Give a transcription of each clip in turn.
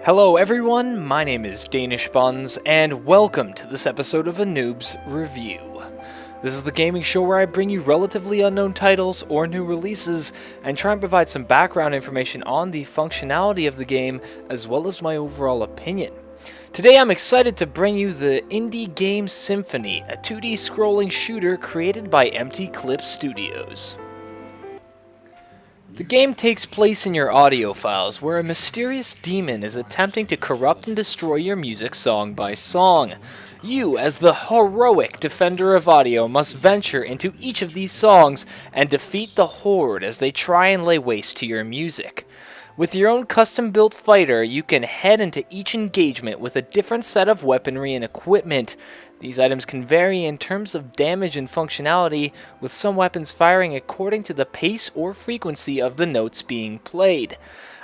Hello everyone, my name is Danish Buns, and welcome to this episode of a Noob's Review. This is the gaming show where I bring you relatively unknown titles or new releases, and try and provide some background information on the functionality of the game, as well as my overall opinion. Today I'm excited to bring you the indie game Symphony, a 2D scrolling shooter created by Empty Clip Studios. The game takes place in your audio files, where a mysterious demon is attempting to corrupt and destroy your music song by song. You, as the heroic defender of audio, must venture into each of these songs and defeat the horde as they try and lay waste to your music. With your own custom-built fighter, you can head into each engagement with a different set of weaponry and equipment. These items can vary in terms of damage and functionality, with some weapons firing according to the pace or frequency of the notes being played.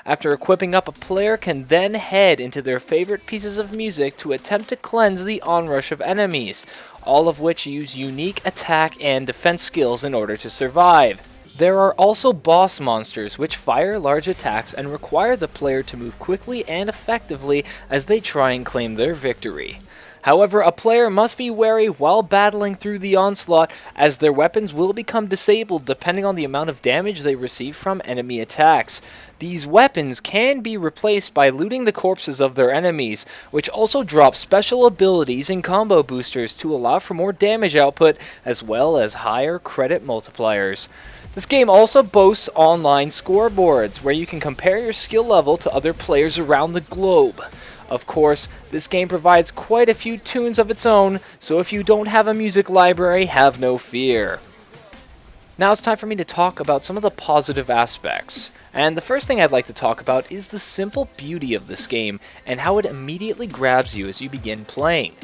After equipping up, a player can then head into their favorite pieces of music to attempt to cleanse the onrush of enemies, all of which use unique attack and defense skills in order to survive. There are also boss monsters which fire large attacks and require the player to move quickly and effectively as they try and claim their victory. However, a player must be wary while battling through the onslaught, as their weapons will become disabled depending on the amount of damage they receive from enemy attacks. These weapons can be replaced by looting the corpses of their enemies, which also drop special abilities and combo boosters to allow for more damage output as well as higher credit multipliers. This game also boasts online scoreboards, where you can compare your skill level to other players around the globe. Of course, this game provides quite a few tunes of its own, so if you don't have a music library, have no fear. Now it's time for me to talk about some of the positive aspects. And the first thing I'd like to talk about is the simple beauty of this game, and how it immediately grabs you as you begin playing.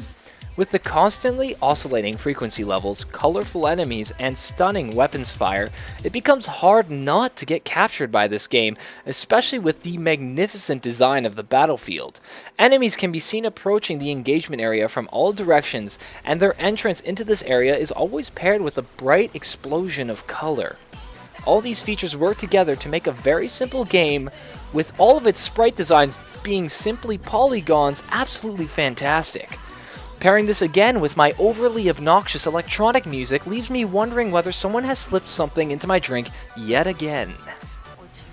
With the constantly oscillating frequency levels, colorful enemies, and stunning weapons fire, it becomes hard not to get captured by this game, especially with the magnificent design of the battlefield. Enemies can be seen approaching the engagement area from all directions, and their entrance into this area is always paired with a bright explosion of color. All these features work together to make a very simple game, with all of its sprite designs being simply polygons, absolutely fantastic. Pairing this again with my overly obnoxious electronic music leaves me wondering whether someone has slipped something into my drink yet again.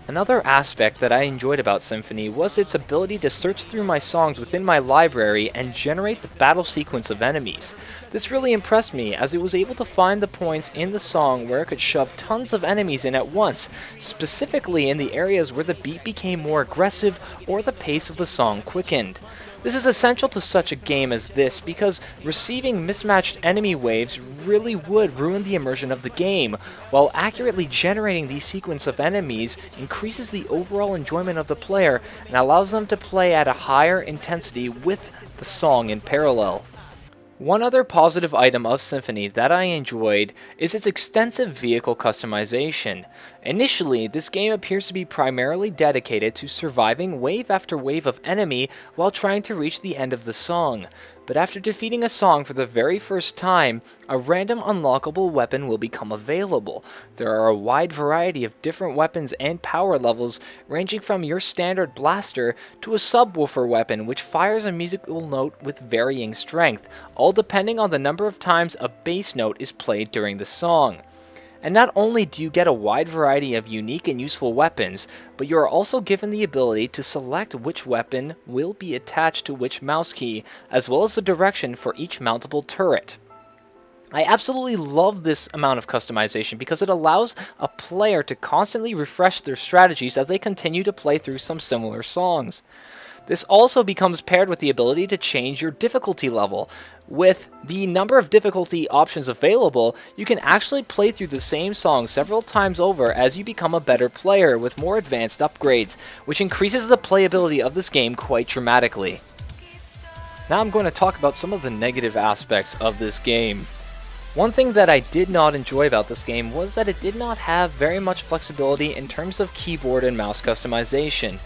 Another aspect that I enjoyed about Symphony was its ability to search through my songs within my library and generate the battle sequence of enemies. This really impressed me, as it was able to find the points in the song where it could shove tons of enemies in at once, specifically in the areas where the beat became more aggressive or the pace of the song quickened. This is essential to such a game as this, because receiving mismatched enemy waves really would ruin the immersion of the game, while accurately generating these sequence of enemies increases the overall enjoyment of the player and allows them to play at a higher intensity with the song in parallel. One other positive item of Symphony that I enjoyed is its extensive vehicle customization. Initially, this game appears to be primarily dedicated to surviving wave after wave of enemy while trying to reach the end of the song. But after defeating a song for the very first time, a random unlockable weapon will become available. There are a wide variety of different weapons and power levels, ranging from your standard blaster to a subwoofer weapon which fires a musical note with varying strength, all depending on the number of times a bass note is played during the song. And not only do you get a wide variety of unique and useful weapons, but you are also given the ability to select which weapon will be attached to which mouse key, as well as the direction for each mountable turret. I absolutely love this amount of customization because it allows a player to constantly refresh their strategies as they continue to play through some similar songs. This also becomes paired with the ability to change your difficulty level. With the number of difficulty options available, you can actually play through the same song several times over as you become a better player with more advanced upgrades, which increases the playability of this game quite dramatically. Now I'm going to talk about some of the negative aspects of this game. One thing that I did not enjoy about this game was that it did not have very much flexibility in terms of keyboard and mouse customization.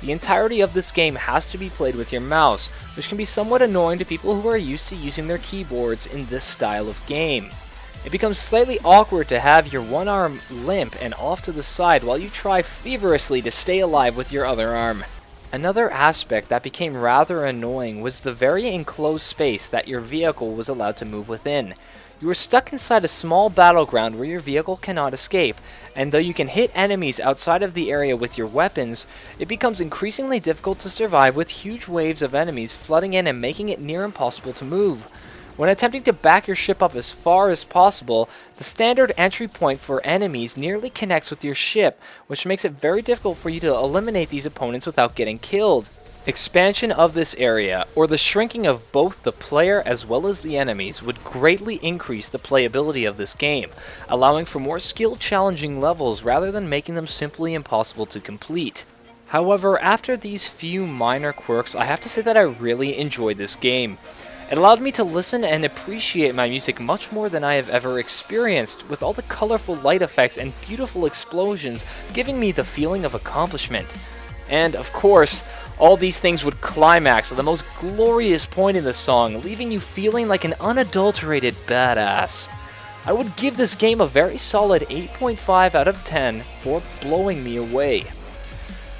The entirety of this game has to be played with your mouse, which can be somewhat annoying to people who are used to using their keyboards in this style of game. It becomes slightly awkward to have your one arm limp and off to the side while you try feverishly to stay alive with your other arm. Another aspect that became rather annoying was the very enclosed space that your vehicle was allowed to move within. You are stuck inside a small battleground where your vehicle cannot escape, and though you can hit enemies outside of the area with your weapons, it becomes increasingly difficult to survive with huge waves of enemies flooding in and making it near impossible to move. When attempting to back your ship up as far as possible, the standard entry point for enemies nearly connects with your ship, which makes it very difficult for you to eliminate these opponents without getting killed. Expansion of this area, or the shrinking of both the player as well as the enemies, would greatly increase the playability of this game, allowing for more skill-challenging levels rather than making them simply impossible to complete. However, after these few minor quirks, I have to say that I really enjoyed this game. It allowed me to listen and appreciate my music much more than I have ever experienced, with all the colorful light effects and beautiful explosions giving me the feeling of accomplishment. And, of course, all these things would climax at the most glorious point in the song, leaving you feeling like an unadulterated badass. I would give this game a very solid 8.5 out of 10 for blowing me away.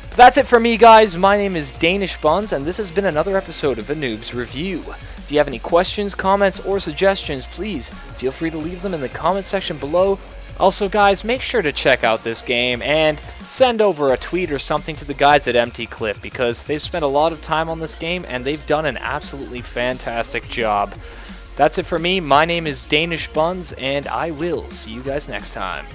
But that's it for me, guys. My name is Danish Buns, and this has been another episode of a Noob's Review. If you have any questions, comments, or suggestions, please feel free to leave them in the comment section below. Also, guys, make sure to check out this game and send over a tweet or something to the guys at MT Clip, because they've spent a lot of time on this game and they've done an absolutely fantastic job. That's it for me. My name is Danish Buns, and I will see you guys next time.